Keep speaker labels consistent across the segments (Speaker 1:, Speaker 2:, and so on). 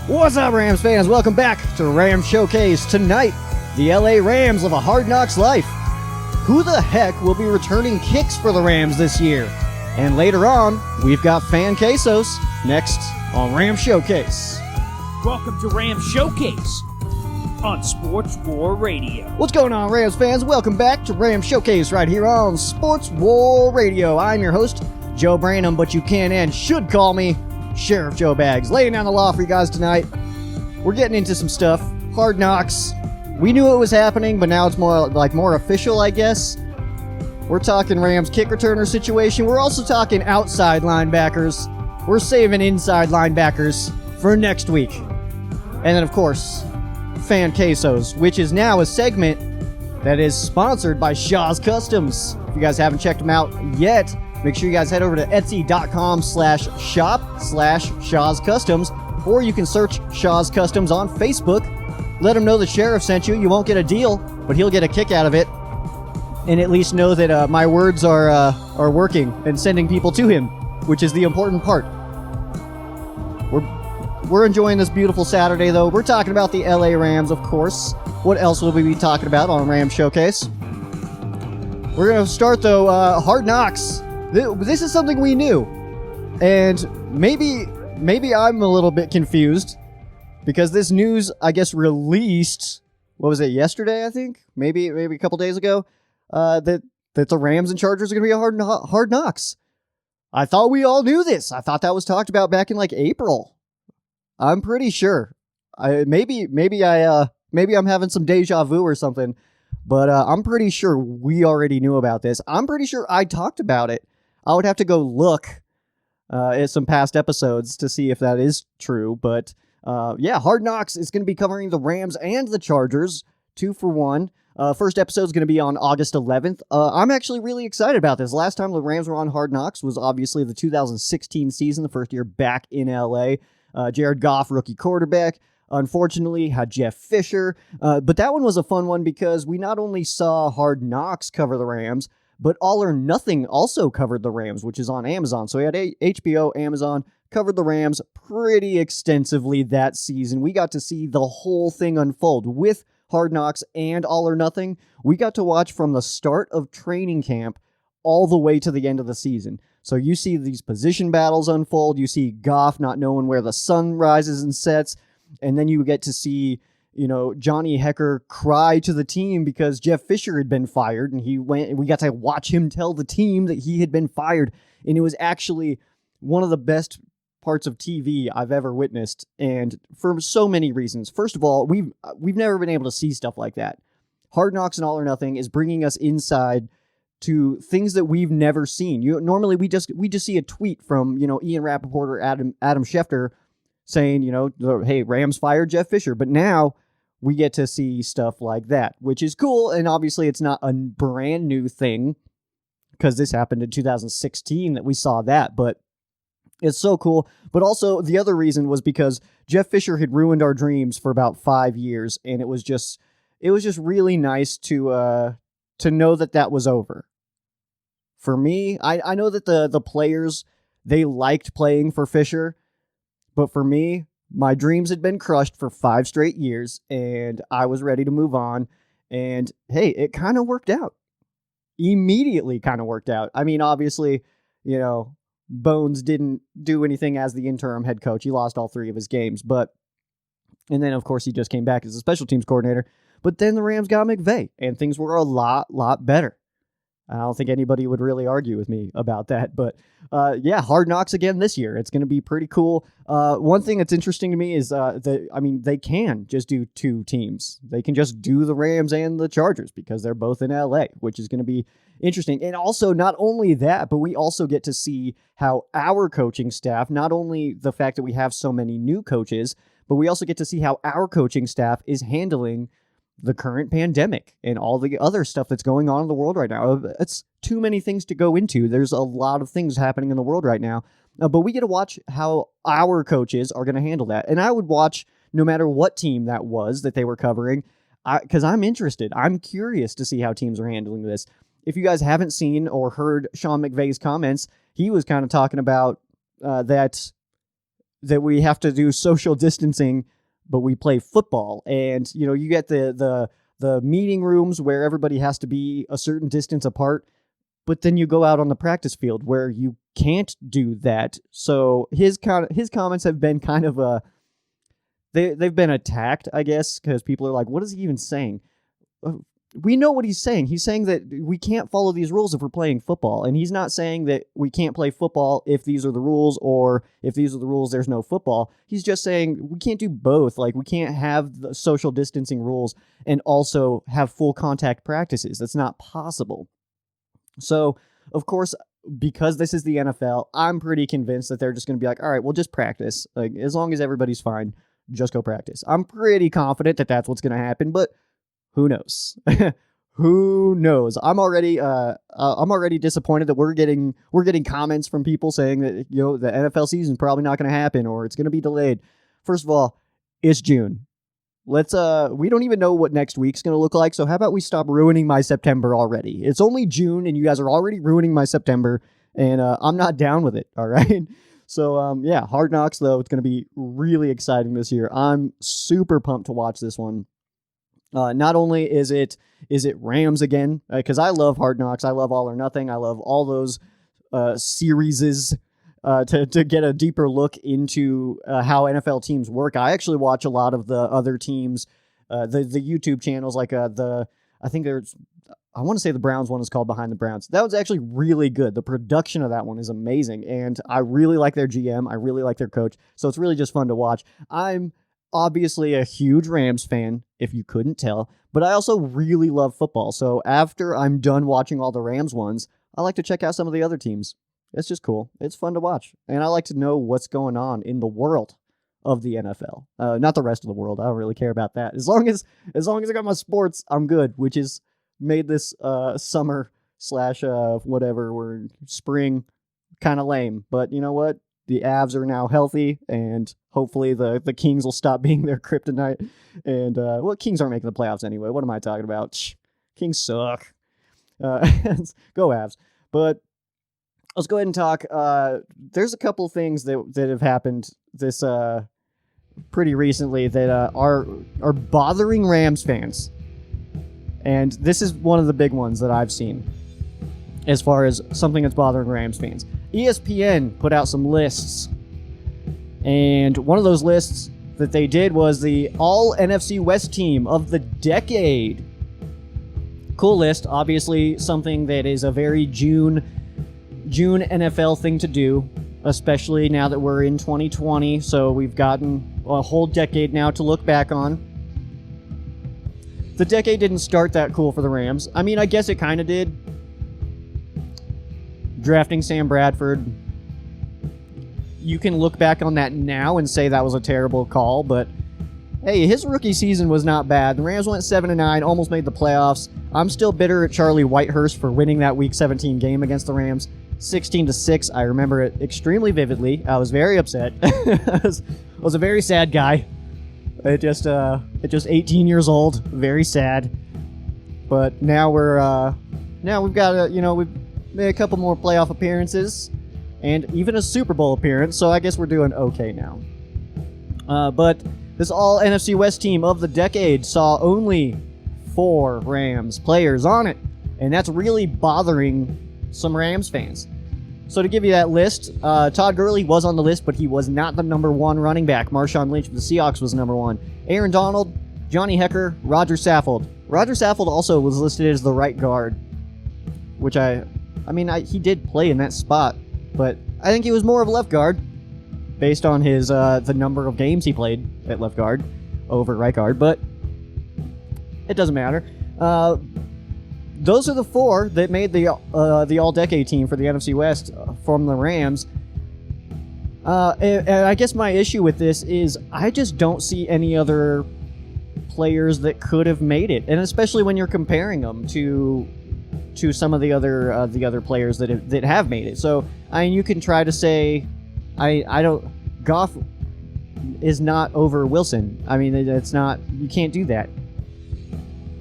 Speaker 1: What's up, Rams fans? Welcome back to Rams Showcase. Tonight, the LA Rams live a Hard Knocks life. Who the heck will be returning kicks for the Rams this year? And later on, we've got fan Quesos next on Rams Showcase.
Speaker 2: Welcome to Rams Showcase on Sports War Radio.
Speaker 1: What's going on, Rams fans? Welcome back to Rams Showcase right here on Sports War Radio. I'm your host, Joe Branham, but you can and should call me Sheriff Joe Baggs. Laying down the law for you guys tonight. We're getting into some stuff. Hard Knocks. We knew it was happening, but now it's more official, I guess. We're talking Rams kick returner situation. We're also talking outside linebackers. We're saving inside linebackers for next week. And then, of course, Fan Quesos, which is now a segment that is sponsored by Shaw's Customs. If you guys haven't checked them out yet, make sure you guys head over to etsy.com/shop/Shaw's Customs, or you can search Shaw's Customs on Facebook. Let him know the sheriff sent you. You won't get a deal, but he'll get a kick out of it, and at least know that my words are working and sending people to him, which is the important part. We're enjoying this beautiful Saturday, though. We're talking about the LA Rams, of course. What else will we be talking about on Rams Showcase? We're going to start, though, Hard Knocks. This is something we knew, and maybe I'm a little bit confused because this news, I guess, released, what was it, yesterday, I think? Maybe a couple days ago, that the Rams and Chargers are going to be a Hard Knocks. I thought we all knew this. I thought that was talked about back in, April. I'm pretty sure. Maybe I'm having some deja vu or something, but I'm pretty sure we already knew about this. I'm pretty sure I talked about it. I would have to go look at some past episodes to see if that is true. But Hard Knocks is going to be covering the Rams and the Chargers, 2 for 1. First episode is going to be on August 11th. I'm actually really excited about this. Last time the Rams were on Hard Knocks was obviously the 2016 season, the first year back in LA. Jared Goff, rookie quarterback, unfortunately had Jeff Fisher. But that one was a fun one because we not only saw Hard Knocks cover the Rams, but All or Nothing also covered the Rams, which is on Amazon. So we had HBO, Amazon, covered the Rams pretty extensively that season. We got to see the whole thing unfold with Hard Knocks and All or Nothing. We got to watch from the start of training camp all the way to the end of the season. So you see these position battles unfold. You see Goff not knowing where the sun rises and sets. And then you get to see, Johnny Hecker cry to the team because Jeff Fisher had been fired. And we got to watch him tell the team that he had been fired. And it was actually one of the best parts of TV I've ever witnessed. And for so many reasons. First of all, we've never been able to see stuff like that. Hard Knocks and All or Nothing is bringing us inside to things that we've never seen. Normally we just see a tweet from, Ian Rappaport or Adam Schefter saying, hey, Rams fired Jeff Fisher. But now we get to see stuff like that, which is cool. And obviously it's not a brand new thing because this happened in 2016 that we saw that, but it's so cool. But also the other reason was because Jeff Fisher had ruined our dreams for about 5 years. And it was just really nice to know that was over. For me, I know that the players, they liked playing for Fisher, but for me, my dreams had been crushed for 5 straight years, and I was ready to move on, and hey, it kind of worked out. Immediately kind of worked out. I mean, obviously, Bones didn't do anything as the interim head coach. He lost all 3 of his games, and then, of course, he just came back as a special teams coordinator. But then the Rams got McVay, and things were a lot better. I don't think anybody would really argue with me about that. But, Hard Knocks again this year. It's going to be pretty cool. One thing that's interesting to me is they can just do 2 teams. They can just do the Rams and the Chargers because they're both in LA, which is going to be interesting. And also, not only that, but we also get to see how our coaching staff, not only the fact that we have so many new coaches, but we also get to see how our coaching staff is handling the current pandemic and all the other stuff that's going on in the world right now. It's too many things to go into. There's a lot of things happening in the world right now, but we get to watch how our coaches are going to handle that. And I would watch no matter what team that was that they were covering, because I'm interested. I'm curious to see how teams are handling this. If you guys haven't seen or heard Sean McVay's comments, he was kind of talking about that that we have to do social distancing, but we play football. And, you get the meeting rooms where everybody has to be a certain distance apart, but then you go out on the practice field where you can't do that. So his comments have been kind of they've been attacked, I guess, because people are like, what is he even saying? We know what he's saying. He's saying that we can't follow these rules if we're playing football. And he's not saying that we can't play football if these are the rules, or if these are the rules, there's no football. He's just saying we can't do both. Like, we can't have the social distancing rules and also have full contact practices. That's not possible. So, of course, because this is the NFL, I'm pretty convinced that they're just going to be like, all right, we'll just practice. Like, as long as everybody's fine, just go practice. I'm pretty confident that that's what's going to happen, but who knows? Who knows? I'm already disappointed that we're getting comments from people saying that the NFL season's probably not going to happen, or it's going to be delayed. First of all, it's June. We don't even know what next week's going to look like, so how about we stop ruining my September already? It's only June, and you guys are already ruining my September, and I'm not down with it, all right? So, yeah, Hard Knocks, though, it's going to be really exciting this year. I'm super pumped to watch this one. Not only is it Rams again, because I love Hard Knocks, I love All or Nothing, I love all those series to get a deeper look into how NFL teams work. I actually watch a lot of the other teams, the YouTube channels, like I want to say the Browns one is called Behind the Browns. That was actually really good. The production of that one is amazing, and I really like their GM. I really like their coach, so it's really just fun to watch. I'm obviously a huge Rams fan, if you couldn't tell, but I also really love football. So after I'm done watching all the Rams ones, I like to check out some of the other teams. It's just cool. It's fun to watch. And I like to know what's going on in the world of the NFL. Not the rest of the world. I don't really care about that. As long as I got my sports, I'm good, which is made this summer / whatever, we're spring kind of lame. But you know what? The Avs are now healthy, and hopefully the Kings will stop being their kryptonite. And, Kings aren't making the playoffs anyway. What am I talking about? Kings suck. Go Avs. But let's go ahead and talk. There's a couple things that have happened this pretty recently that are bothering Rams fans. And this is one of the big ones that I've seen as far as something that's bothering Rams fans. ESPN put out some lists, and one of those lists that they did was the All NFC West Team of the Decade. Cool list, obviously something that is a very June NFL thing to do, especially now that we're in 2020, so we've gotten a whole decade now to look back on. The decade didn't start that cool for the Rams. I mean, I guess it kind of did. Drafting Sam Bradford, you can look back on that now and say that was a terrible call, but hey, his rookie season was not bad. The Rams went 7-9, almost made the playoffs. I'm still bitter at Charlie Whitehurst for winning that Week 17 game against the Rams, 16-6. I remember it extremely vividly. I was very upset. I was a very sad guy. At just 18 years old, very sad. But now we've got we've made a couple more playoff appearances, and even a Super Bowl appearance, so I guess we're doing okay now. But this All NFC West Team of the Decade saw only 4 Rams players on it, and that's really bothering some Rams fans. So to give you that list, Todd Gurley was on the list, but he was not the number 1 running back. Marshawn Lynch of the Seahawks was number 1. Aaron Donald, Johnny Hecker, Roger Saffold. Roger Saffold also was listed as the right guard, which he did play in that spot, but I think he was more of a left guard based on his the number of games he played at left guard over right guard, but it doesn't matter. Those are the 4 that made the all-decade team for the NFC West from the Rams. And I guess my issue with this is I just don't see any other players that could have made it, and especially when you're comparing them to some of the other players that have made it. So I mean, you can try to say, Goff is not over Wilson. I mean, it's not. You can't do that.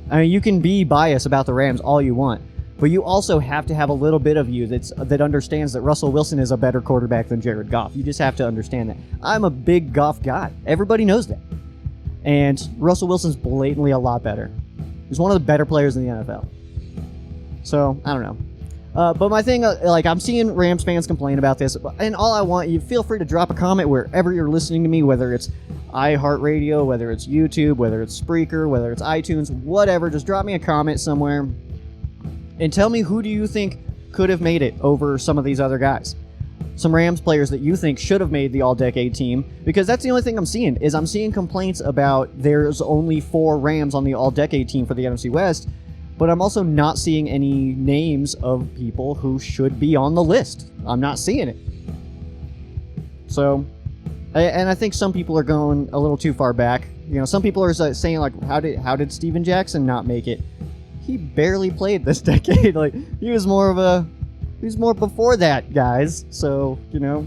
Speaker 1: I mean, you can be biased about the Rams all you want, But you also have to have a little bit of you that understands that Russell Wilson is a better quarterback than Jared Goff. You just have to understand that. I'm a big Goff guy. Everybody knows that. And Russell Wilson's blatantly a lot better. He's one of the better players in the NFL. So, I don't know. But my thing, I'm seeing Rams fans complain about this, and all I want, you feel free to drop a comment wherever you're listening to me, whether it's iHeartRadio, whether it's YouTube, whether it's Spreaker, whether it's iTunes, whatever. Just drop me a comment somewhere and tell me, who do you think could have made it over some of these other guys? Some Rams players that you think should have made the all-decade team, because that's the only thing I'm seeing complaints about there's only 4 Rams on the all-decade team for the NFC West, but I'm also not seeing any names of people who should be on the list. I'm not seeing it. So, and I think some people are going a little too far back. You know, some people are saying, like, how did Steven Jackson not make it? He barely played this decade. Like, he was more before that, guys. So, you know,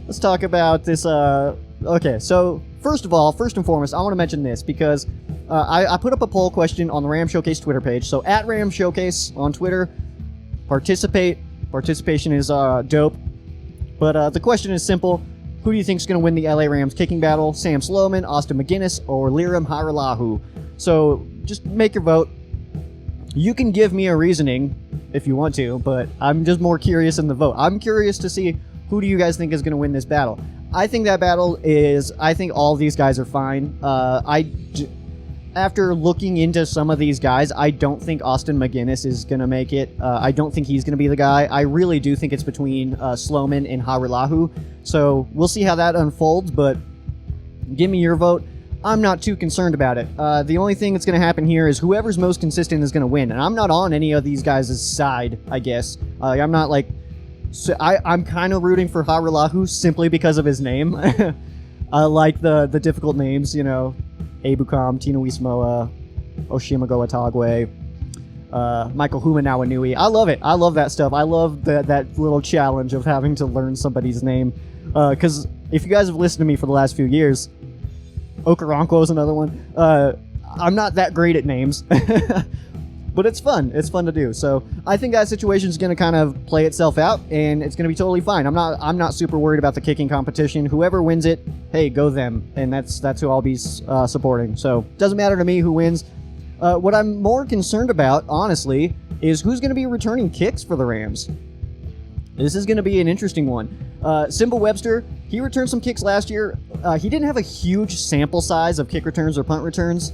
Speaker 1: let's talk about this. Okay, so first and foremost, I want to mention this because I put up a poll question on the Ram Showcase Twitter page. So at Ram Showcase on Twitter, participate. Participation is dope. But the question is simple. Who do you think is going to win the LA Rams kicking battle? Sam Sloman, Austin McGinnis, or Liram Haralahu? So just make your vote. You can give me a reasoning if you want to, but I'm just more curious in the vote. I'm curious to see, who do you guys think is going to win this battle? I think all these guys are fine. After looking into some of these guys, I don't think Austin McGinnis is going to make it. I don't think he's going to be the guy. I really do think it's between Sloman and Haralahu. So we'll see how that unfolds, but give me your vote. I'm not too concerned about it. The only thing that's going to happen here is whoever's most consistent is going to win. And I'm not on any of these guys' side, I guess. I'm not like... So I'm kind of rooting for Haralahu simply because of his name. I like the difficult names, you know. Ebukam, Tino Ismoa, Oshimago Atagwe, Michael Humanawanui. I love it. I love that stuff. I love that little challenge of having to learn somebody's name. Because if you guys have listened to me for the last few years, Okoronkwo is another one. I'm not that great at names. But it's fun. It's fun to do. So I think that situation is going to kind of play itself out, and it's going to be totally fine. I'm not super worried about the kicking competition. Whoever wins it, hey, go them, and that's who I'll be supporting. So doesn't matter to me who wins. What I'm more concerned about, honestly, is who's going to be returning kicks for the Rams. This is going to be an interesting one. Simba Webster, he returned some kicks last year. He didn't have a huge sample size of kick returns or punt returns,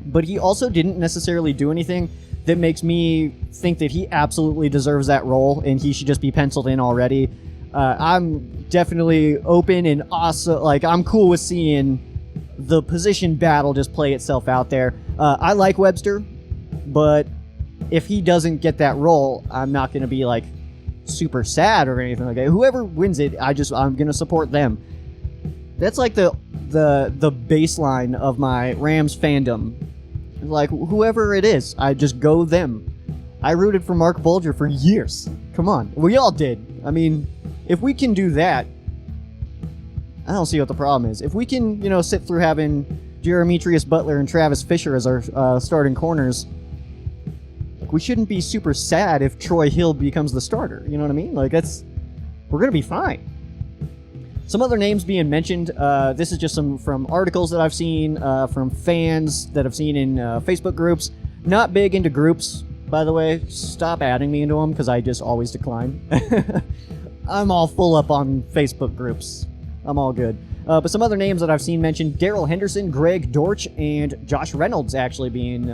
Speaker 1: but he also didn't necessarily do anything that makes me think that he absolutely deserves that role and he should just be penciled in already. I'm definitely open and also, like, I'm cool with seeing the position battle just play itself out there. I like Webster, but if he doesn't get that role, I'm not going to be, like, super sad or anything like that. Whoever wins it, I'm going to support them. That's like the baseline of my Rams fandom. Like, whoever it is, I just go them. I rooted for Mark Bulger for years. Come on. We all did. I mean, if we can do that, I don't see what the problem is. If we can, sit through having Jeremetrius Butler and Travis Fisher as our starting corners, we shouldn't be super sad if Troy Hill becomes the starter. You know what I mean? Like, we're going to be fine. Some other names being mentioned, this is just some from articles that I've seen, from fans that I've seen in Facebook groups. Not big into groups, by the way. Stop adding me into them, because I just always decline. I'm all full up on Facebook groups. I'm all good. But some other names that I've seen mentioned, Darrell Henderson, Greg Dortch, and Josh Reynolds actually being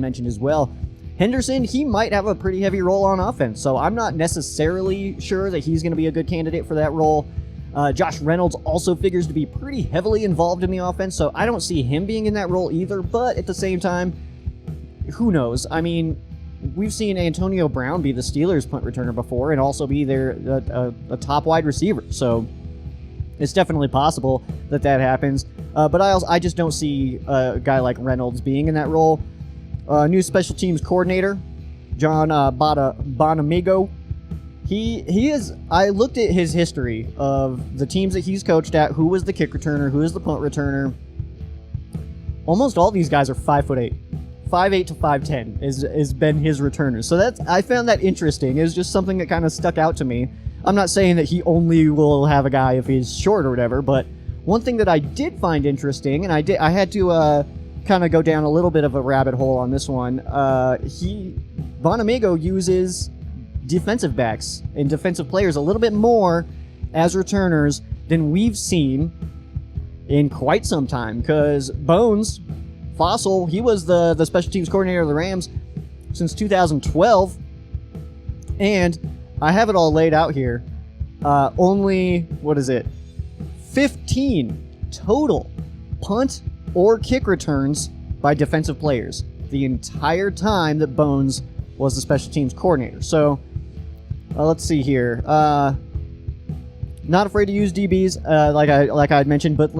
Speaker 1: mentioned as well. Henderson, he might have a pretty heavy role on offense, so I'm not necessarily sure that he's going to be a good candidate for that role. Josh Reynolds also figures to be pretty heavily involved in the offense, so I don't see him being in that role either, but at the same time, who knows? I mean, we've seen Antonio Brown be the Steelers' punt returner before and also be a top wide receiver, so it's definitely possible that happens, but I just don't see a guy like Reynolds being in that role. New special teams coordinator, John Bonamigo. He is. I looked at his history of the teams that he's coached at. Who was the kick returner? Who is the punt returner? Almost all these guys are 5'8", 5'8" to 5'10" is been his returner. So I found that interesting. It was just something that kind of stuck out to me. I'm not saying that he only will have a guy if he's short or whatever, but one thing that I did find interesting, and I had to kind of go down a little bit of a rabbit hole on this one. Bonamigo uses defensive backs and defensive players a little bit more as returners than we've seen in quite some time, because Bones Fossil, he was the special teams coordinator of the Rams since 2012, and I have it all laid out here. Only 15 total punt or kick returns by defensive players the entire time that Bones was the special teams coordinator. So let's see here. Not afraid to use DBs, like I had mentioned, but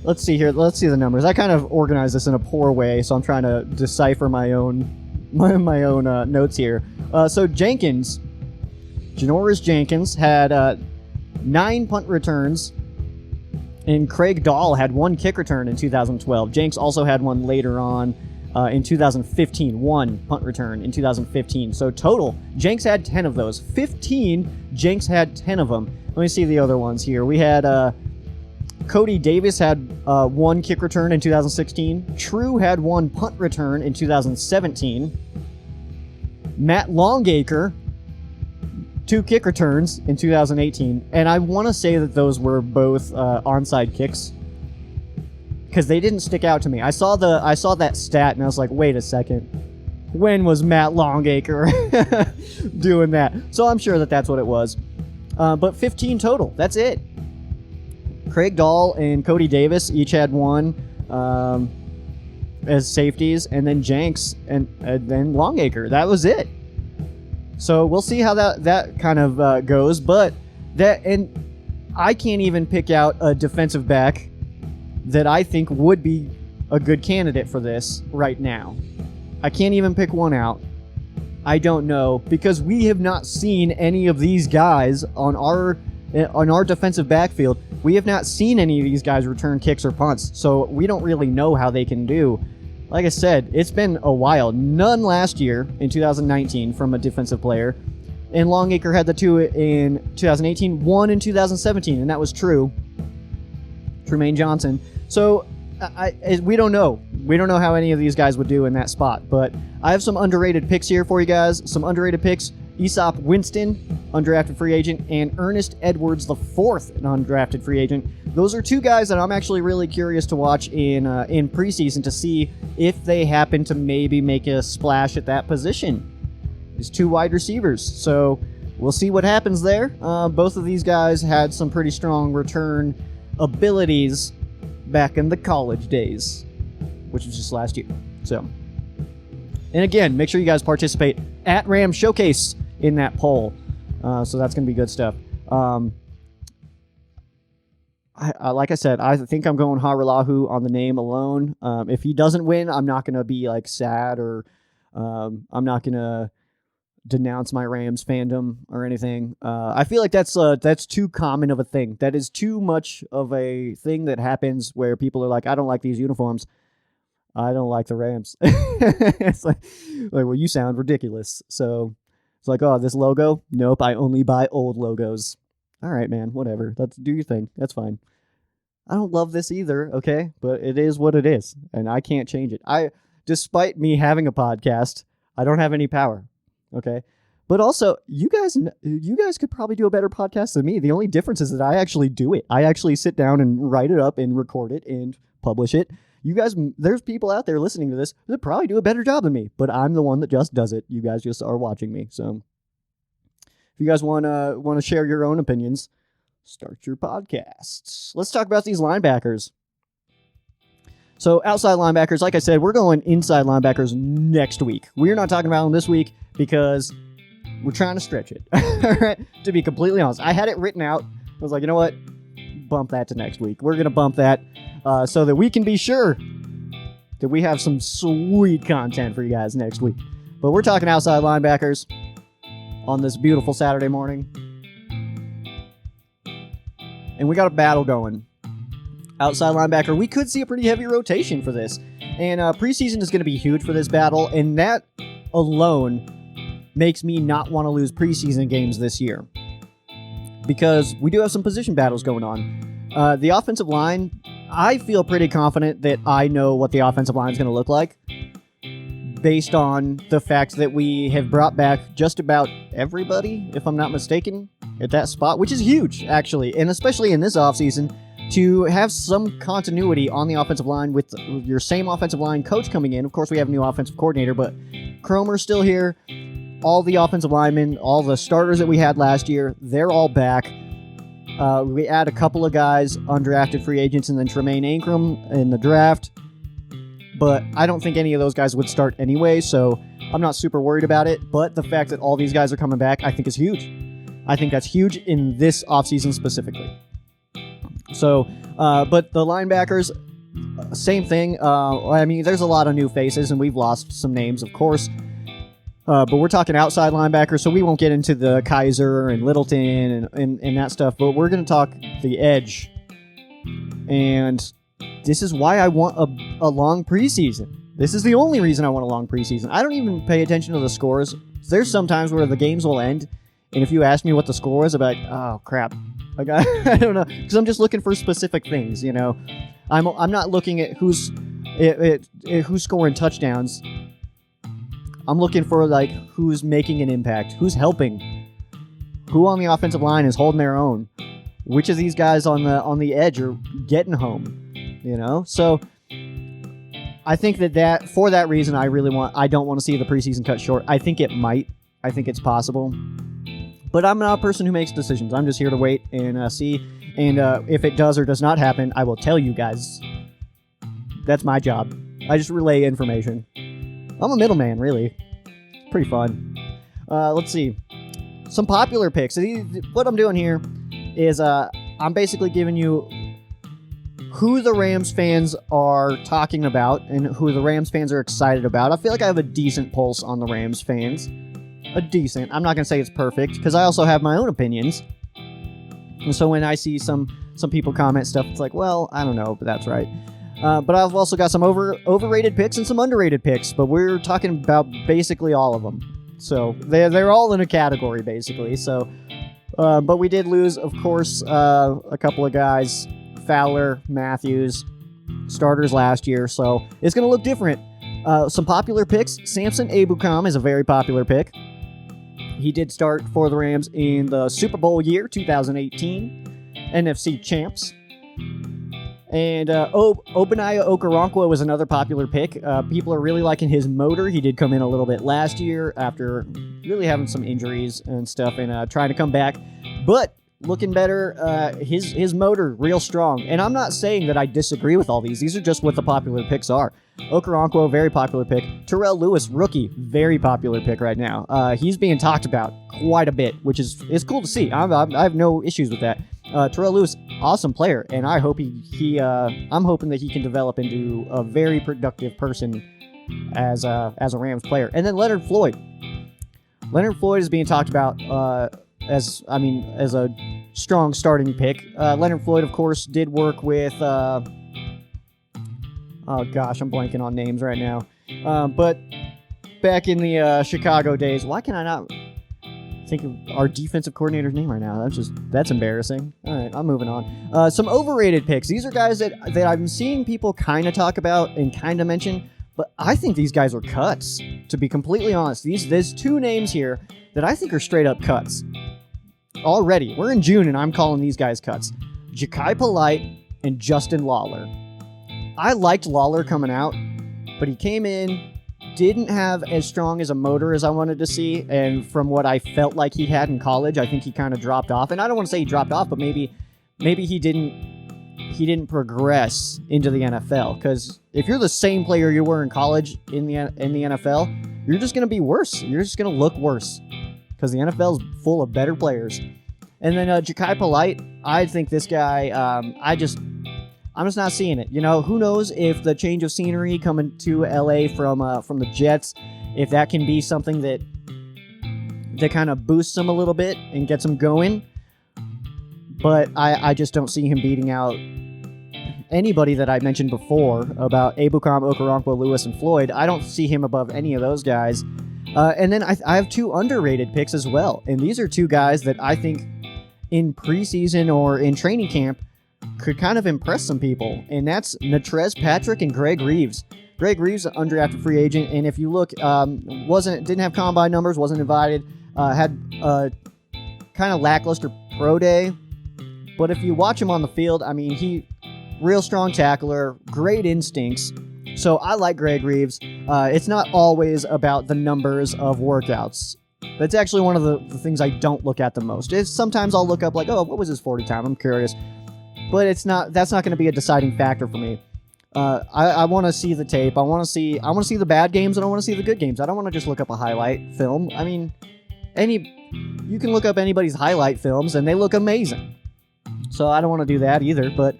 Speaker 1: let's see here. Let's see the numbers. I kind of organized this in a poor way, so I'm trying to decipher my own notes here. So Janoris Jenkins had 9 punt returns, and Craig Dahl had 1 kick return in 2012. Jenks also had one later on in 2015, 1 punt return in 2015. So total, Jenks had 10 of those. 15, Jenks had 10 of them. Let me see the other ones here. We had Cody Davis had 1 kick return in 2016. True had 1 punt return in 2017. Matt Longacre, 2 kick returns in 2018. And I want to say that those were both onside kicks, because they didn't stick out to me. I saw that stat and I was like, wait a second. When was Matt Longacre doing that? So I'm sure that that's what it was. But 15 total. That's it. Craig Dahl and Cody Davis each had 1 as safeties, and then Jenks and then Longacre. That was it. So we'll see how that kind of goes. But I can't even pick out a defensive back that I think would be a good candidate for this right now. I can't even pick one out. I don't know, because we have not seen any of these guys on our defensive backfield. We have not seen any of these guys return kicks or punts, so we don't really know how they can do. Like I said, it's been a while. None last year in 2019 from a defensive player, and Longacre had the 2 in 2018, 1 in 2017, and that was Tremaine Johnson. So we don't know. We don't know how any of these guys would do in that spot, but I have some underrated picks here for you guys. Some underrated picks. Aesop Winston, undrafted free agent, and Ernest Edwards IV, an undrafted free agent. Those are 2 guys that I'm actually really curious to watch in preseason to see if they happen to maybe make a splash at that position. These 2 wide receivers. So we'll see what happens there. Both of these guys had some pretty strong return abilities back in the college days, which was just last year. So, and again, make sure you guys participate at Ram Showcase in that poll. So that's going to be good stuff. Like I said, I think I'm going Haralahu on the name alone. If he doesn't win, I'm not going to be like sad, or I'm not going to denounce my Rams fandom or anything. I feel like that's too common of a thing. That is too much of a thing that happens where people are like, I don't like these uniforms. I don't like the Rams. It's like, well, you sound ridiculous. So it's like, oh, this logo? Nope, I only buy old logos. All right, man, whatever. Do your thing. That's fine. I don't love this either, okay? But it is what it is, and I can't change it. Despite me having a podcast, I don't have any power. Okay. But also, you guys could probably do a better podcast than me. The only difference is that I actually do it. I actually sit down and write it up and record it and publish it. You guys, there's people out there listening to this that probably do a better job than me, but I'm the one that just does it. You guys just are watching me. So if you guys want to share your own opinions, start your podcasts. Let's talk about these linebackers. So outside linebackers, like I said, we're going inside linebackers next week. We're not talking about them this week because we're trying to stretch it. All right, to be completely honest, I had it written out. I was like, you know what? Bump that to next week. We're going to bump that so that we can be sure that we have some sweet content for you guys next week. But we're talking outside linebackers on this beautiful Saturday morning. And we got a battle going. Outside linebacker, we could see a pretty heavy rotation for this. And preseason is going to be huge for this battle, and that alone makes me not want to lose preseason games this year. Because we do have some position battles going on. The offensive line, I feel pretty confident that I know what the offensive line is going to look like, based on the fact that we have brought back just about everybody, if I'm not mistaken, at that spot, which is huge, actually, and especially in this offseason, to have some continuity on the offensive line with your same offensive line coach coming in. Of course, we have a new offensive coordinator, but Cromer's still here. All the offensive linemen, all the starters that we had last year, they're all back. We add a couple of guys, undrafted free agents, and then Tremaine Ankrum in the draft. But I don't think any of those guys would start anyway, so I'm not super worried about it. But the fact that all these guys are coming back, I think is huge. I think that's huge in this offseason specifically. So, but the linebackers, same thing. I mean, there's a lot of new faces, and we've lost some names, of course. But we're talking outside linebackers, so we won't get into the Kaiser and Littleton and that stuff. But we're going to talk the edge. And this is why I want a long preseason. This is the only reason I want a long preseason. I don't even pay attention to the scores. There's some times where the games will end, and if you ask me what the score is, I'm like, oh, crap. Like, I don't know, because I'm just looking for specific things, you know. I'm not looking at who's scoring touchdowns. I'm looking for, like, who's making an impact, who's helping, who on the offensive line is holding their own, which of these guys on the edge are getting home, you know. So I think that for that reason, I don't want to see the preseason cut short. I think it might. I think it's possible. But I'm not a person who makes decisions. I'm just here to wait and see. And if it does or does not happen, I will tell you guys. That's my job. I just relay information. I'm a middleman, really. Pretty fun. Let's see. Some popular picks. What I'm doing here is I'm basically giving you who the Rams fans are talking about and who the Rams fans are excited about. I feel like I have a decent pulse on the Rams fans. I'm not going to say it's perfect, because I also have my own opinions. And so when I see some people comment stuff, it's like, well, I don't know, but that's right. But I've also got some overrated picks and some underrated picks, but we're talking about basically all of them. So they're all in a category, basically. So, but we did lose, of course, a couple of guys, Fowler, Matthews, starters last year, so it's going to look different. Some popular picks. Samson Ebukam is a very popular pick. He did start for the Rams in the Super Bowl year, 2018, NFC champs. And Ogbonnaya Okoronkwo was another popular pick. People are really liking his motor. He did come in a little bit last year after really having some injuries and stuff and trying to come back. But looking better, his motor real strong. And I'm not saying that I disagree with all these. These are just what the popular picks are. Okoronkwo, very popular pick. Terrell Lewis, rookie, very popular pick right now. He's being talked about quite a bit, which is cool to see. I have no issues with that. Terrell Lewis, awesome player, and I hope I'm hoping that he can develop into a very productive person as a Rams player. And then Leonard Floyd. Leonard Floyd is being talked about as a strong starting pick. Leonard Floyd, of course, did work with. Oh gosh, I'm blanking on names right now. But back in the Chicago days, why can I not think of our defensive coordinator's name right now? That's embarrassing. All right, I'm moving on. Some overrated picks. These are guys that I've been seeing people kind of talk about and kind of mention, but I think these guys are cuts, to be completely honest. There's two names here that I think are straight up cuts. Already, we're in June and I'm calling these guys cuts. Ja'Kai Polite and Justin Lawler. I liked Lawler coming out, but he came in, didn't have as strong as a motor as I wanted to see, and from what I felt like he had in college, I think he kind of dropped off. And I don't want to say he dropped off, but maybe he didn't progress into the NFL. Because if you're the same player you were in college in the NFL, you're just going to be worse. You're just going to look worse because the NFL is full of better players. And then Ja'Kai Polite, I think this guy, I'm just not seeing it. You know, who knows if the change of scenery coming to LA from the Jets, if that can be something that kind of boosts him a little bit and gets him going. But I just don't see him beating out anybody that I mentioned before about Ebukam, Okoronkwo, Lewis, and Floyd. I don't see him above any of those guys. And then I have 2 underrated picks as well. And these are 2 guys that I think in preseason or in training camp could kind of impress some people. And that's Natrez Patrick and Greg Reeves. Greg Reeves, an undrafted free agent. And if you look, didn't have combine numbers, wasn't invited, had kind of lackluster pro day. But if you watch him on the field, I mean, he real strong tackler, great instincts. So I like Greg Reeves. It's not always about the numbers of workouts. That's actually one of the things I don't look at the most. Sometimes I'll look up like, oh, what was his 40 time? I'm curious. But that's not going to be a deciding factor for me. I want to see the tape. I want to see the bad games and I want to see the good games. I don't want to just look up a highlight film. I mean, you can look up anybody's highlight films and they look amazing. So I don't want to do that either. But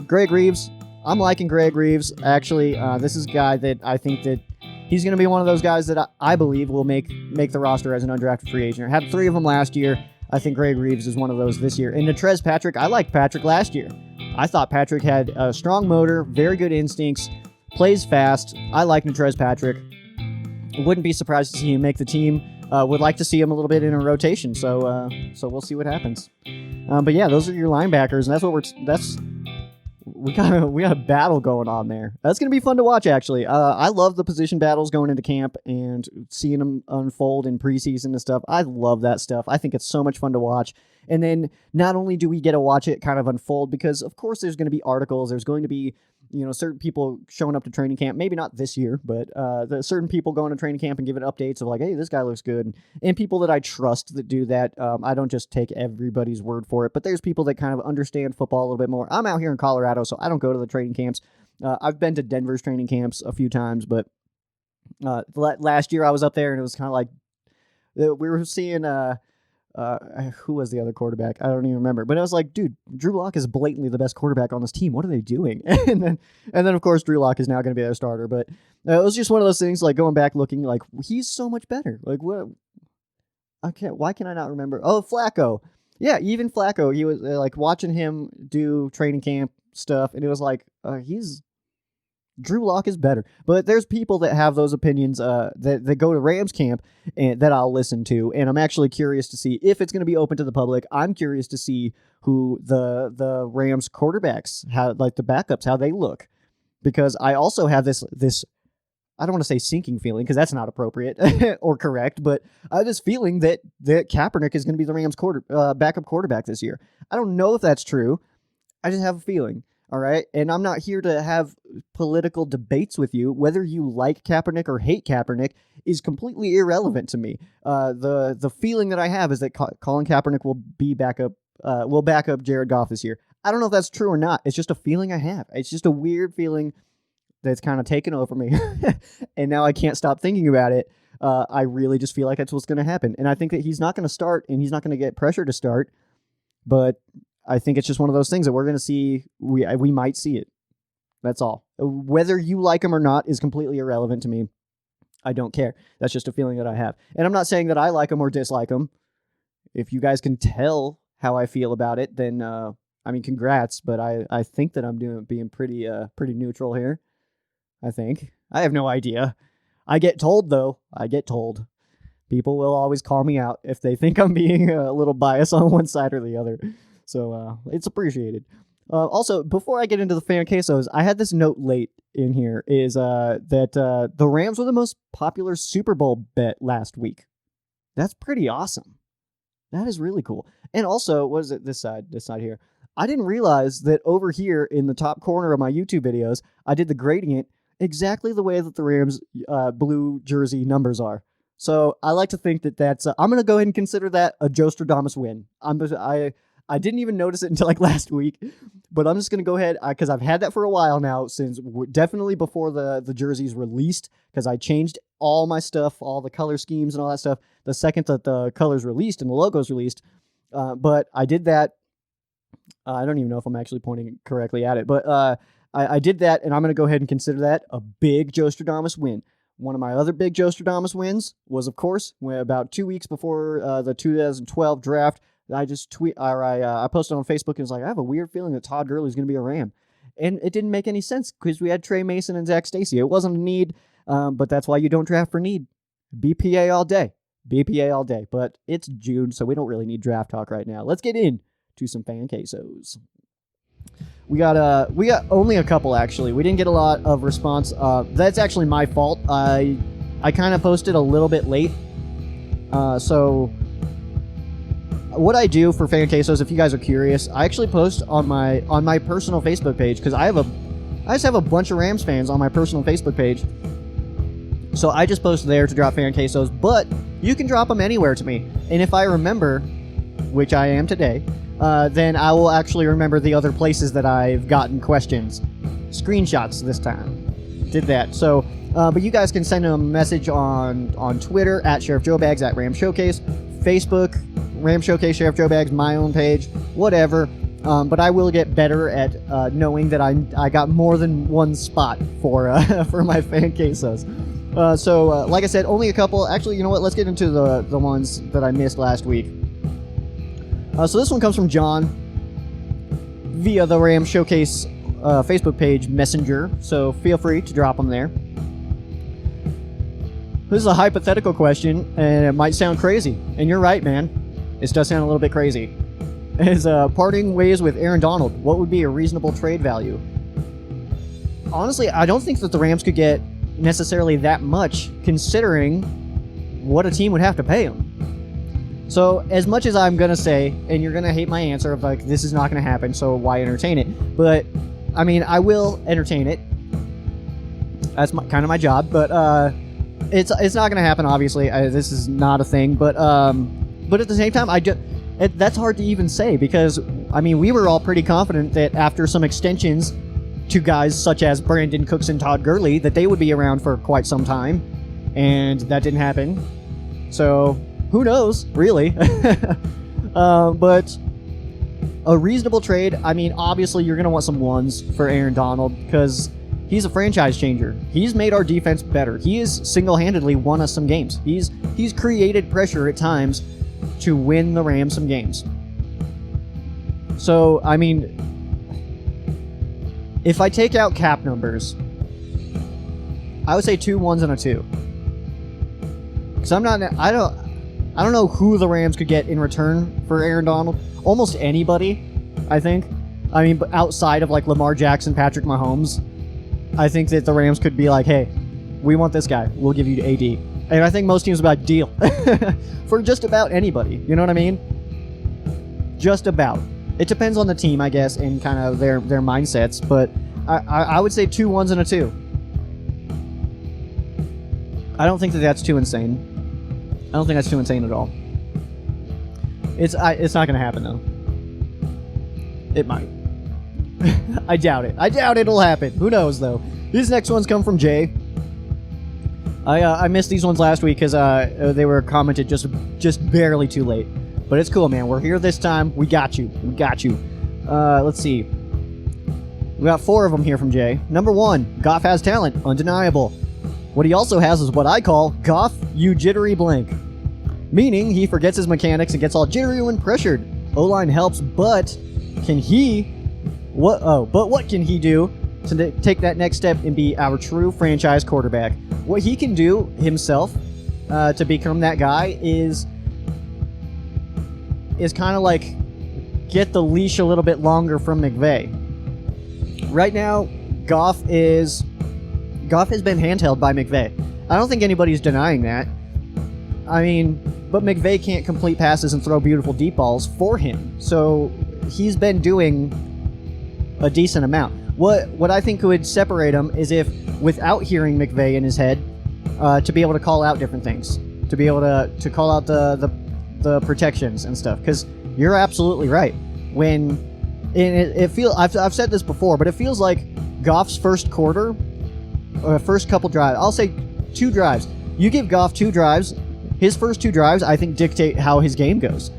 Speaker 1: Greg Reeves, I'm liking Greg Reeves. Actually, this is a guy that I think that he's going to be one of those guys that I believe will make the roster as an undrafted free agent. Had 3 of them last year. I think Greg Reeves is one of those this year. And Natrez Patrick, I liked Patrick last year. I thought Patrick had a strong motor, very good instincts, plays fast. I like Natrez Patrick. Wouldn't be surprised to see him make the team. Would like to see him a little bit in a rotation. So we'll see what happens. But yeah, those are your linebackers, and we got a battle going on there. That's gonna be fun to watch. Actually, I love the position battles going into camp and seeing them unfold in preseason and stuff. I love that stuff. I think it's so much fun to watch. And then not only do we get to watch it kind of unfold, because of course there's going to be articles, there's going to be certain people showing up to training camp, maybe not this year, but certain people going to training camp and giving updates of like, hey, this guy looks good. And people that I trust that do that. I don't just take everybody's word for it, but there's people that kind of understand football a little bit more. I'm out here in Colorado, so I don't go to the training camps. I've been to Denver's training camps a few times, but last year I was up there and it was kind of like we were seeing who was the other quarterback? I don't even remember. But I was like, dude, Drew Lock is blatantly the best quarterback on this team. What are they doing? and then of course, Drew Lock is now going to be their starter. But it was just one of those things, like going back looking, like he's so much better. Like what? Why can I not remember? Oh, Flacco. Yeah, even Flacco. He was like watching him do training camp stuff, and it was like Drew Lock is better. But there's people that have those opinions that go to Rams camp and that I'll listen to. And I'm actually curious to see if it's going to be open to the public. I'm curious to see who the Rams quarterbacks, the backups, how they look. Because I also have this I don't want to say sinking feeling because that's not appropriate or correct, but I have this feeling that Kaepernick is going to be the Rams backup quarterback this year. I don't know if that's true. I just have a feeling. All right. And I'm not here to have political debates with you. Whether you like Kaepernick or hate Kaepernick is completely irrelevant to me. The feeling that I have is that Colin Kaepernick will back up Jared Goff this year. I don't know if that's true or not. It's just a feeling I have. It's just a weird feeling that's kind of taken over me. And now I can't stop thinking about it. I really just feel like that's what's going to happen. And I think that he's not going to start and he's not going to get pressure to start. But I think it's just one of those things that we're going to see. We might see it. That's all. Whether you like him or not is completely irrelevant to me. I don't care. That's just a feeling that I have. And I'm not saying that I like him or dislike him. If you guys can tell how I feel about it, then, congrats. But I think that I'm being pretty neutral here. I think. I have no idea. I get told, though. People will always call me out if they think I'm being a little biased on one side or the other. So it's appreciated. Also, before I get into the fan quesos, I had this note late in here is that the Rams were the most popular Super Bowl bet last week. That's pretty awesome. That is really cool. And also, what is it? This side here. I didn't realize that over here in the top corner of my YouTube videos, I did the gradient exactly the way that the Rams blue jersey numbers are. So I like to think that that's. I'm going to go ahead and consider that a Joe Stradamus win. I didn't even notice it until like last week, but I'm just going to go ahead because I've had that for a while now, since definitely before the jerseys released, because I changed all my stuff, all the color schemes and all that stuff, the second that the colors released and the logos released. But I did that. I don't even know if I'm actually pointing correctly at it, but I did that, and I'm going to go ahead and consider that a big Joe Stradamus win. One of my other big Joe Stradamus wins was, of course, when about 2 weeks before the 2012 draft, I just I posted on Facebook and was like, I have a weird feeling that Todd Gurley is going to be a Ram. And it didn't make any sense because we had Trey Mason and Zach Stacy. It wasn't a need, but that's why you don't draft for need. BPA all day. BPA all day. But it's June, so we don't really need draft talk right now. Let's get in to some fan quesos. We got only a couple, actually. We didn't get a lot of response. That's actually my fault. I kind of posted a little bit late. So what I do for fan quesos, if you guys are curious, I actually post on my personal Facebook page because I just have a bunch of Rams fans on my personal Facebook page. So I just post there to drop fan quesos, but you can drop them anywhere to me. And if I remember, which I am today, then I will actually remember the other places that I've gotten questions. Screenshots this time. Did that. So, but you guys can send a message on Twitter at Sheriff Joe Bags at Ram Showcase, Facebook, Ram Showcase Sheriff Joe Bags, my own page, whatever. But I will get better at knowing that I got more than one spot for my fan quesos. So, like I said, only a couple. Actually, you know what? Let's get into the ones that I missed last week. So this one comes from John via the Ram Showcase Facebook page messenger. So feel free to drop them there. This is a hypothetical question, and it might sound crazy. And you're right, man. This does sound a little bit crazy. Is parting ways with Aaron Donald, what would be a reasonable trade value? Honestly, I don't think that the Rams could get necessarily that much, considering what a team would have to pay him. So, as much as I'm going to say, and you're going to hate my answer of like, this is not going to happen, so why entertain it? But, I mean, I will entertain it. That's kind of my job, but it's not going to happen, obviously. This is not a thing, but at the same time, that's hard to even say because, I mean, we were all pretty confident that after some extensions to guys such as Brandon Cooks and Todd Gurley, that they would be around for quite some time, and that didn't happen. So, who knows, really? But a reasonable trade, I mean, obviously you're going to want some ones for Aaron Donald because he's a franchise changer. He's made our defense better. He has single-handedly won us some games. He's created pressure at times to win the Rams some games. So, I mean, if I take out cap numbers, I would say 2 1s and a 2. Because I don't know who the Rams could get in return for Aaron Donald. Almost anybody, I think. I mean, but outside of like Lamar Jackson, Patrick Mahomes, I think that the Rams could be like, hey, we want this guy. We'll give you AD. And I think most teams would be like, deal. For just about anybody. You know what I mean? Just about. It depends on the team, I guess, and kind of their mindsets. But I would say 2 1s and a 2. I don't think that that's too insane. I don't think that's too insane at all. It's not going to happen, though. It might. I doubt it. I doubt it'll happen. Who knows, though? These next ones come from Jay. I missed these ones last week because they were commented just barely too late. But it's cool, man. We're here this time. We got you. We got you. Let's see. We got 4 of them here from Jay. Number 1, Goff has talent. Undeniable. What he also has is what I call Goff, you jittery blank. Meaning he forgets his mechanics and gets all jittery when pressured. O-line helps, but what can he do to take that next step and be our true franchise quarterback? What he can do himself to become that guy is kind of like get the leash a little bit longer from McVay. Right now, Goff has been handheld by McVay. I don't think anybody's denying that. I mean, but McVay can't complete passes and throw beautiful deep balls for him. So he's been doing a decent amount. What I think would separate him is if, without hearing McVay in his head, to be able to call out different things, to be able to call out the protections and stuff. Because you're absolutely right. I've said this before, but it feels like Goff's first quarter, or first couple drives, I'll say 2 drives. You give Goff 2 drives, his first 2 drives, I think, dictate how his game goes.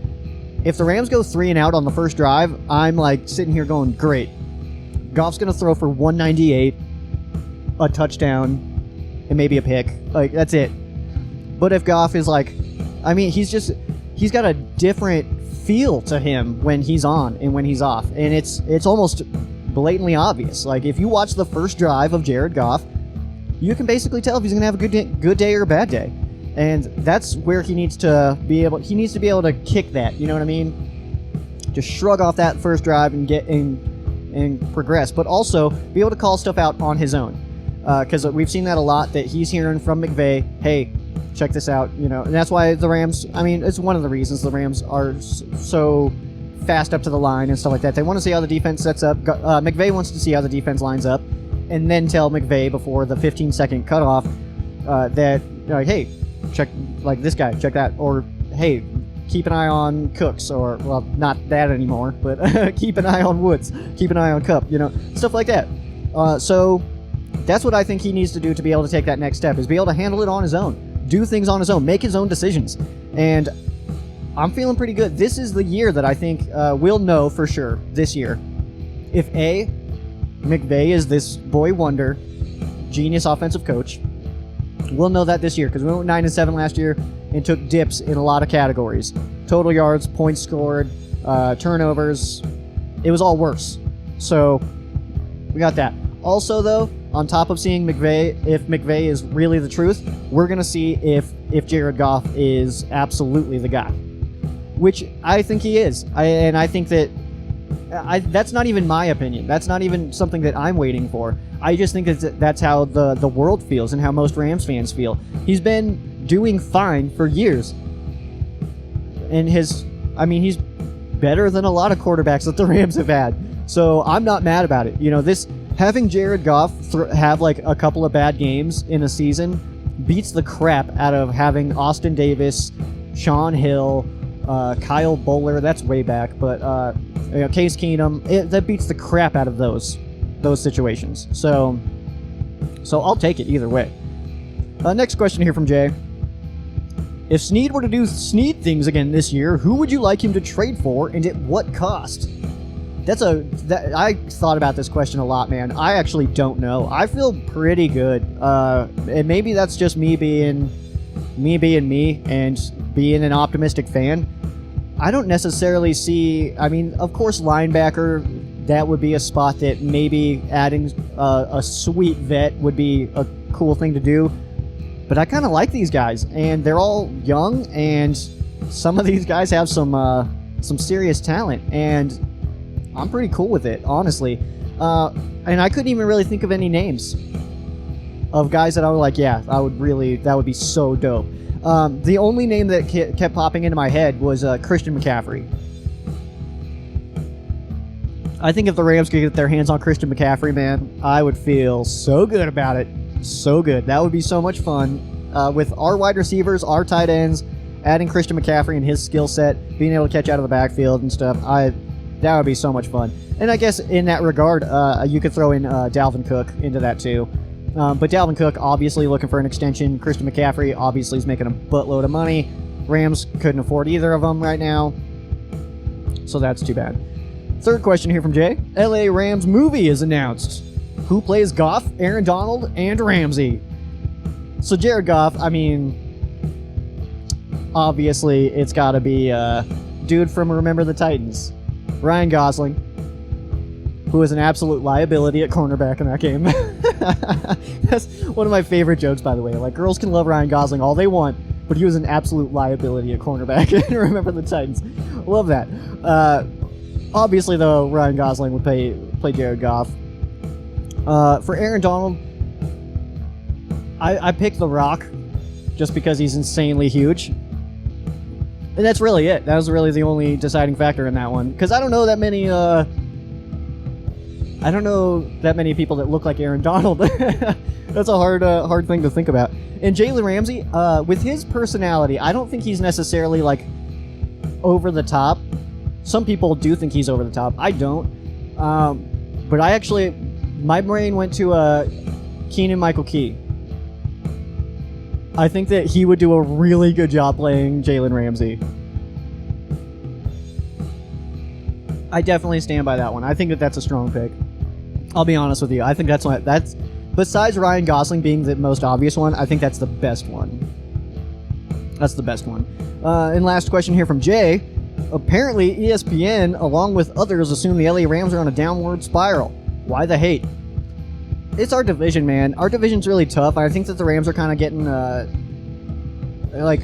Speaker 1: If the Rams go 3 and out on the first drive, I'm like sitting here going, great. Goff's going to throw for 198, a touchdown, and maybe a pick. Like, that's it. But if Goff is like, I mean, he's got a different feel to him when he's on and when he's off. And it's almost blatantly obvious. Like, if you watch the first drive of Jared Goff, you can basically tell if he's going to have a good day or a bad day. And that's where he needs to be able to kick that, you know what I mean? Just shrug off that first drive and get in and progress, but also be able to call stuff out on his own. Because we've seen that a lot, that he's hearing from McVay, hey, check this out, you know, and that's why the Rams, I mean, it's one of the reasons the Rams are so fast up to the line and stuff like that. They want to see how the defense sets up. McVay wants to see how the defense lines up, and then tell McVay before the 15-second cutoff that, hey, check, like, this guy, check that, or, hey, keep an eye on Cooks, or, well, not that anymore, but keep an eye on Woods, keep an eye on Kupp, you know, stuff like that. So that's what I think he needs to do to be able to take that next step, is be able to handle it on his own. Do things on his own, make his own decisions. And I'm feeling pretty good. This is the year that I think we'll know for sure this year if A, McVay is this boy wonder, genius offensive coach. We'll know that this year because we went 9-7 last year and took dips in a lot of categories. Total yards, points scored, turnovers. It was all worse. So we got that. Also, though, on top of seeing McVay, if McVay is really the truth, we're going to see if Jared Goff is absolutely the guy, which I think he is. And I think that that's not even my opinion. That's not even something that I'm waiting for. I just think that's how the world feels and how most Rams fans feel. He's been doing fine for years. And he's better than a lot of quarterbacks that the Rams have had. So I'm not mad about it. You know, having Jared Goff have like a couple of bad games in a season beats the crap out of having Austin Davis, Sean Hill, Kyle Bowler, that's way back, but Case Keenum, that beats the crap out of those situations. So I'll take it either way. Next question here from Jay. If Snead were to do Snead things again this year, who would you like him to trade for and at what cost? I thought about this question a lot, man. I actually don't know. I feel pretty good. And maybe that's just me being me and being an optimistic fan. I don't necessarily see, of course, linebacker, that would be a spot that maybe adding a sweet vet would be a cool thing to do. But I kind of like these guys, and they're all young, and some of these guys have some serious talent, and I'm pretty cool with it, honestly. And I couldn't even really think of any names of guys that I was like, yeah, that would be so dope. The only name that kept popping into my head was Christian McCaffrey. I think if the Rams could get their hands on Christian McCaffrey, man, I would feel so good about it. So good. That would be so much fun. With our wide receivers, our tight ends, adding Christian McCaffrey and his skill set, being able to catch out of the backfield and stuff, that would be so much fun. And I guess in that regard, you could throw in Dalvin Cook into that too. But Dalvin Cook obviously looking for an extension. Christian McCaffrey obviously is making a buttload of money. Rams couldn't afford either of them right now. So that's too bad. Third question here from Jay. LA Rams movie is announced. Who plays Goff, Aaron Donald, and Ramsey? So Jared Goff, obviously it's got to be dude from Remember the Titans. Ryan Gosling, who is an absolute liability at cornerback in that game. That's one of my favorite jokes, by the way. Like, girls can love Ryan Gosling all they want, but he was an absolute liability at cornerback in Remember the Titans. Love that. Obviously, though, Ryan Gosling would play Jared Goff. For Aaron Donald, I picked The Rock just because he's insanely huge. And that's really it. That was really the only deciding factor in that one. Because I don't know that many people that look like Aaron Donald. That's a hard thing to think about. And Jalen Ramsey, with his personality, I don't think he's necessarily like over the top. Some people do think he's over the top. I don't. But my brain went to Keegan-Michael Key. I think that he would do a really good job playing Jalen Ramsey. I definitely stand by that one. I think that that's a strong pick. I'll be honest with you. I think that's besides Ryan Gosling being the most obvious one, I think that's the best one. That's the best one. And last question here from Jay. Apparently, ESPN, along with others, assume the LA Rams are on a downward spiral. Why the hate? It's our division, man. Our division's really tough. I think that the Rams are kind of getting,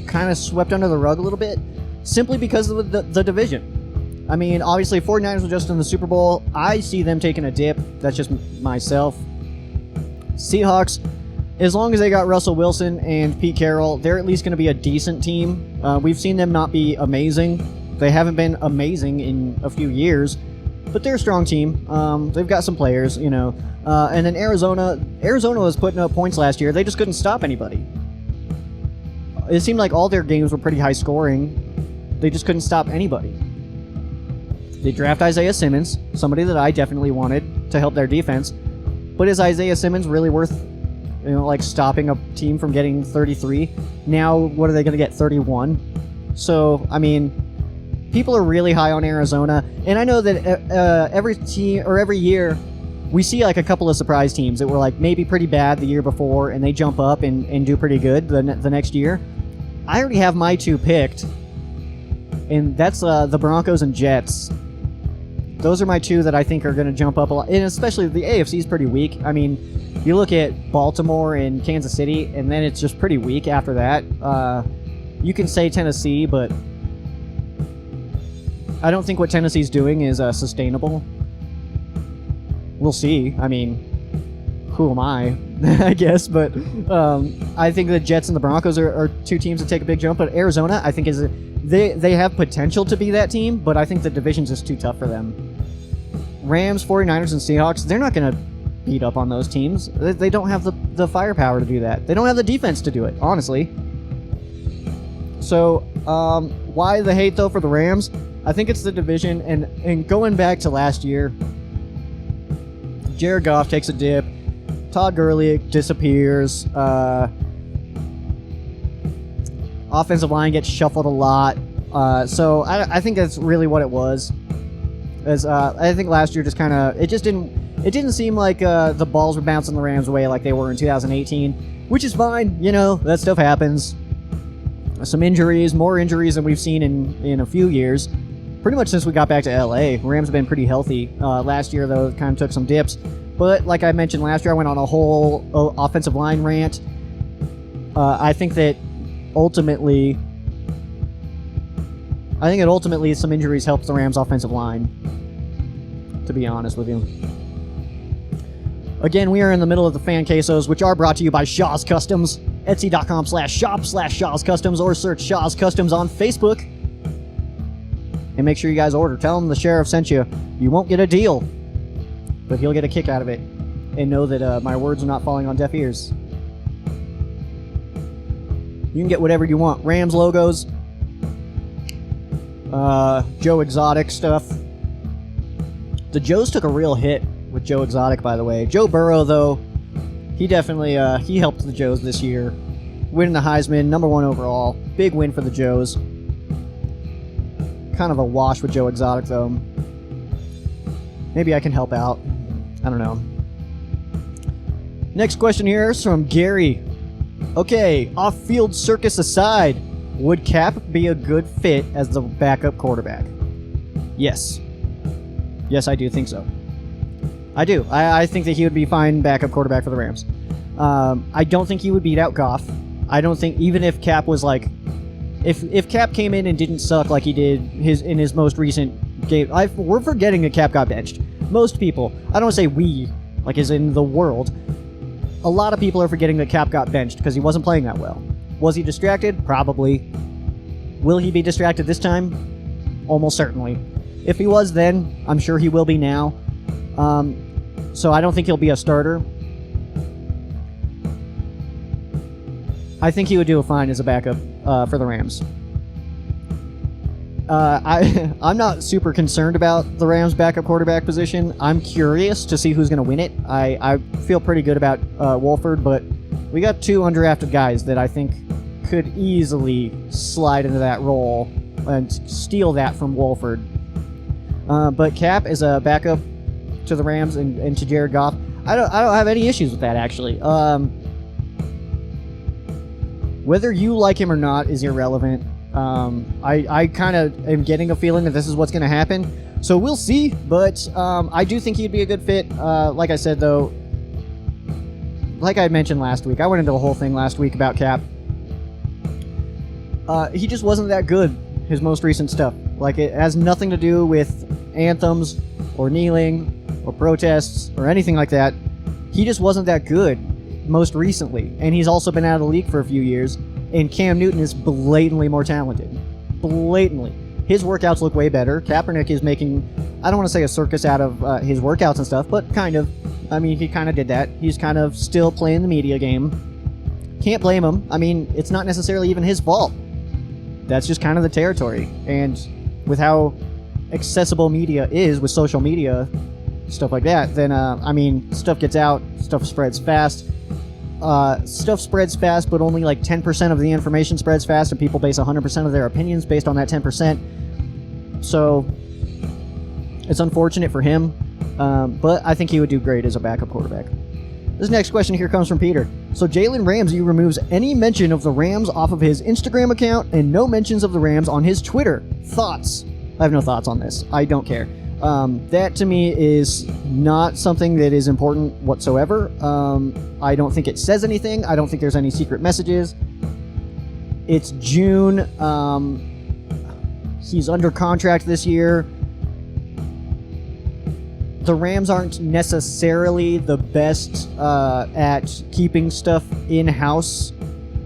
Speaker 1: kind of swept under the rug a little bit, simply because of the division. I mean, obviously, 49ers were just in the Super Bowl. I see them taking a dip. That's just myself. Seahawks, as long as they got Russell Wilson and Pete Carroll, they're at least going to be a decent team. We've seen them not be amazing. They haven't been amazing in a few years, but they're a strong team. They've got some players, you know. And then Arizona was putting up points last year. They just couldn't stop anybody. It seemed like all their games were pretty high scoring. They just couldn't stop anybody. They draft Isaiah Simmons, somebody that I definitely wanted to help their defense. But is Isaiah Simmons really worth, stopping a team from getting 33? Now, what are they going to get, 31? So, I mean, people are really high on Arizona. And I know that every year, we see like a couple of surprise teams that were like maybe pretty bad the year before, and they jump up and do pretty good the next year. I already have my two picked, and that's the Broncos and Jets. Those are my two that I think are going to jump up a lot, and especially the AFC is pretty weak. I mean, you look at Baltimore and Kansas City, and then it's just pretty weak after that. You can say Tennessee, but I don't think what Tennessee's doing is sustainable. We'll see. I mean, who am I? I guess, but I think the Jets and the Broncos are two teams that take a big jump. But Arizona, I think, they have potential to be that team, but I think the division's just too tough for them. Rams, 49ers, and Seahawks, they're not going to beat up on those teams. They don't have the firepower to do that. They don't have the defense to do it, honestly. So, why the hate, though, for the Rams? I think it's the division, and going back to last year, Jared Goff takes a dip. Todd Gurley disappears. Offensive line gets shuffled a lot. So I think that's really what it was. I think last year just kind of it didn't seem like the balls were bouncing the Rams' way like they were in 2018, which is fine. You know, that stuff happens. Some injuries, more injuries than we've seen in a few years. Pretty much since we got back to LA. Rams have been pretty healthy. Last year, though, kind of took some dips. But like I mentioned last year, I went on a whole offensive line rant. I think that ultimately some injuries helped the Rams' offensive line, to be honest with you. Again, we are in the middle of the fan quesos, which are brought to you by Shaw's Customs. Etsy.com/shop/Shaw's Customs, or search Shaw's Customs on Facebook. And make sure you guys order. Tell them the sheriff sent you. You won't get a deal, but he'll get a kick out of it. And know that my words are not falling on deaf ears. You can get whatever you want. Rams logos. Joe Exotic stuff. The Joes took a real hit with Joe Exotic, by the way. Joe Burrow, though, he definitely he helped the Joes this year. Winning the Heisman, #1 overall. Big win for the Joes. Kind of a wash with Joe Exotic, though. Maybe I can help out. I don't know. Next question here is from Gary. Okay, off-field circus aside, would Cap be a good fit as the backup quarterback? Yes. Yes, I do think so. I do. I think that he would be fine backup quarterback for the Rams. I don't think he would beat out Goff. I don't think, even if Cap was like, if Cap came in and didn't suck like he did in his most recent game, we're forgetting that Cap got benched. Most people, I don't want to say we, like as in the world, a lot of people are forgetting that Cap got benched because he wasn't playing that well. Was he distracted? Probably. Will he be distracted this time? Almost certainly. If he was then, I'm sure he will be now. So I don't think he'll be a starter. I think he would do fine as a backup for the Rams. I'm not super concerned about the Rams' backup quarterback position. I'm curious to see who's going to win it. I feel pretty good about Wolford, but we got two undrafted guys that I think could easily slide into that role and steal that from Wolford. But Cap is a backup to the Rams and to Jared Goff. I don't have any issues with that, actually. Whether you like him or not is irrelevant. I kind of am getting a feeling that this is what's going to happen. So we'll see, but I do think he'd be a good fit. Like I said, though, like I mentioned last week, I went into a whole thing last week about Cap. He just wasn't that good, his most recent stuff. Like, it has nothing to do with anthems or kneeling or protests or anything like that. He just wasn't that good most recently. And he's also been out of the league for a few years. And Cam Newton is blatantly more talented. Blatantly. His workouts look way better. Kaepernick is making, I don't want to say a circus out of his workouts and stuff, but kind of. I mean, he kind of did that. He's kind of still playing the media game. Can't blame him. I mean, it's not necessarily even his fault. That's just kind of the territory. And with how accessible media is with social media, stuff like that, then, I mean, stuff gets out, stuff spreads fast. Stuff spreads fast, but only like 10% of the information spreads fast, and people base 100% of their opinions based on that 10%. So, it's unfortunate for him, but I think he would do great as a backup quarterback. This next question here comes from Peter. So Jalen Ramsey removes any mention of the Rams off of his Instagram account and no mentions of the Rams on his Twitter. Thoughts? I have no thoughts on this. I don't care. That to me is not something that is important whatsoever. I don't think it says anything. I don't think there's any secret messages. It's June. He's under contract this year. The Rams aren't necessarily the best at keeping stuff in-house,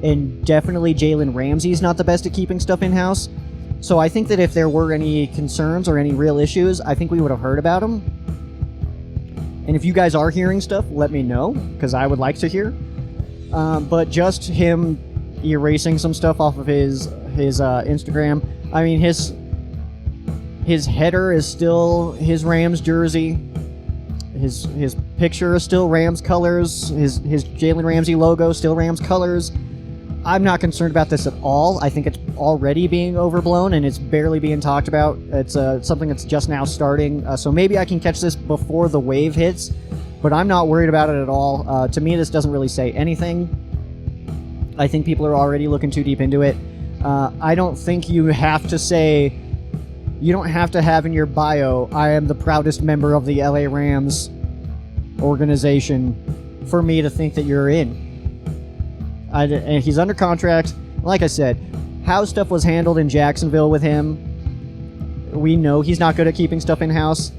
Speaker 1: and definitely Jalen Ramsey's not the best at keeping stuff in-house. So I think that if there were any concerns or any real issues, I think we would have heard about them. And if you guys are hearing stuff, let me know, because I would like to hear. But just him erasing some stuff off of his Instagram, I mean, his header is still his Rams jersey. His picture is still Rams colors. His Jalen Ramsey logo is still Rams colors. I'm not concerned about this at all. I think it's already being overblown and it's barely being talked about. It's something that's just now starting. So maybe I can catch this before the wave hits, but I'm not worried about it at all. To me, this doesn't really say anything. I think people are already looking too deep into it. I don't think you have to say... You don't have to have in your bio, I am the proudest member of the LA Rams organization, for me to think that you're in. And he's under contract. Like I said, how stuff was handled in Jacksonville with him, we know he's not good at keeping stuff in-house.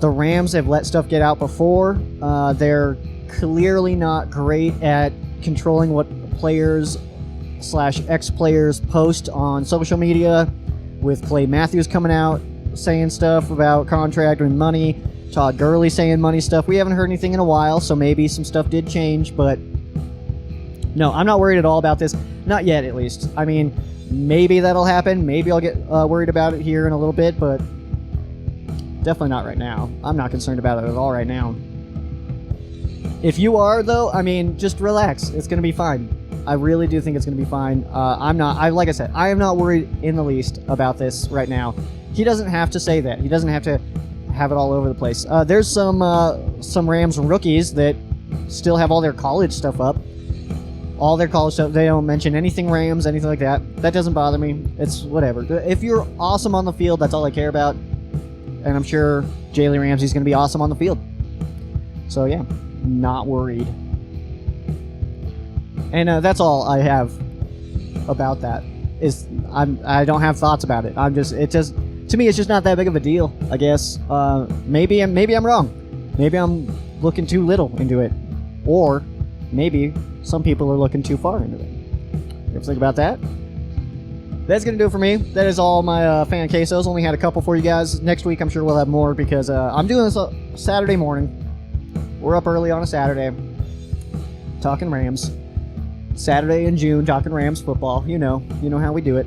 Speaker 1: The Rams have let stuff get out before. They're clearly not great at controlling what players / ex-players post on social media, with Clay Matthews coming out saying stuff about contract and money, Todd Gurley saying money stuff. We haven't heard anything in a while, so maybe some stuff did change, but no, I'm not worried at all about this. Not yet, at least. I mean, maybe that'll happen. Maybe I'll get worried about it here in a little bit, but definitely not right now. I'm not concerned about it at all right now. If you are, though, I mean, just relax. It's going to be fine. I really do think it's going to be fine. Like I said, I am not worried in the least about this right now. He doesn't have to say that. He doesn't have to have it all over the place. There's some Rams rookies that still have all their college stuff up. All their college stuff. They don't mention anything Rams, anything like that. That doesn't bother me. It's whatever. If you're awesome on the field, that's all I care about. And I'm sure Jalen Ramsey's going to be awesome on the field. So yeah, not worried. And that's all I have about that. I don't have thoughts about it. To me, it's just not that big of a deal, I guess. Maybe I'm wrong. Maybe I'm looking too little into it. Or maybe some people are looking too far into it. You ever think about that? That's going to do it for me. That is all my fan quesos. Only had a couple for you guys. Next week, I'm sure we'll have more because I'm doing this Saturday morning. We're up early on a Saturday. Talking Rams. Saturday in June, talking Rams football. You know how we do it.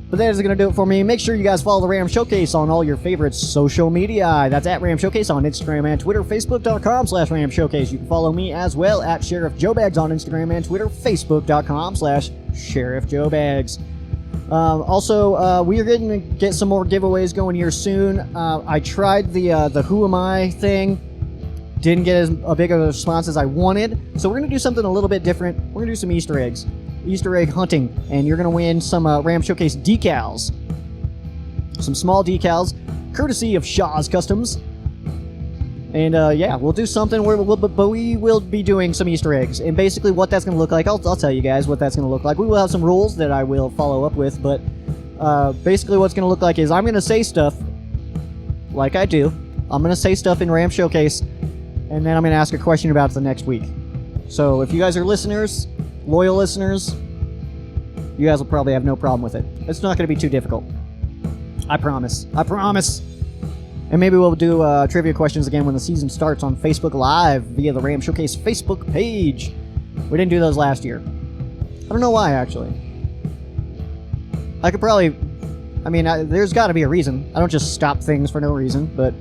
Speaker 1: But that is going to do it for me. Make sure you guys follow the Ram Showcase on all your favorite social media. That's at Ram Showcase on Instagram and Twitter, Facebook.com/Ram Showcase. You can follow me as well at Sheriff Joe Bags on Instagram and Twitter, Facebook.com/Sheriff Joe Bags. Also, we are going to get some more giveaways going here soon. I tried the Who Am I thing. Didn't get as big of a response as I wanted. So we're going to do something a little bit different. We're going to do some Easter eggs. Easter egg hunting. And you're going to win some Ram Showcase decals. Some small decals. courtesy of Shaw's Customs. And yeah, we'll do something where but we will be doing some Easter eggs. And basically what that's going to look like, I'll tell you guys what that's going to look like. We will have some rules that I will follow up with, but basically what's going to look like is I'm going to say stuff like I do. I'm going to say stuff in Ram Showcase, and then I'm going to ask a question about it the next week. So if you guys are listeners, loyal listeners, you guys will probably have no problem with it. It's not going to be too difficult. I promise. I promise. And maybe we'll do trivia questions again when the season starts on Facebook Live via the Ram Showcase Facebook page. We didn't do those last year. I don't know why, actually. I could probably... I mean, there's got to be a reason. I don't just stop things for no reason, but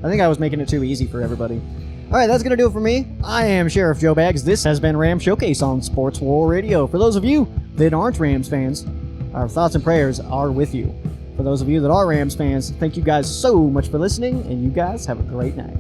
Speaker 1: I think I was making it too easy for everybody. Alright, that's going to do it for me. I am Sheriff Joe Baggs. This has been Ram Showcase on Sports War Radio. For those of you that aren't Rams fans, our thoughts and prayers are with you. For those of you that are Rams fans, thank you guys so much for listening, and you guys have a great night.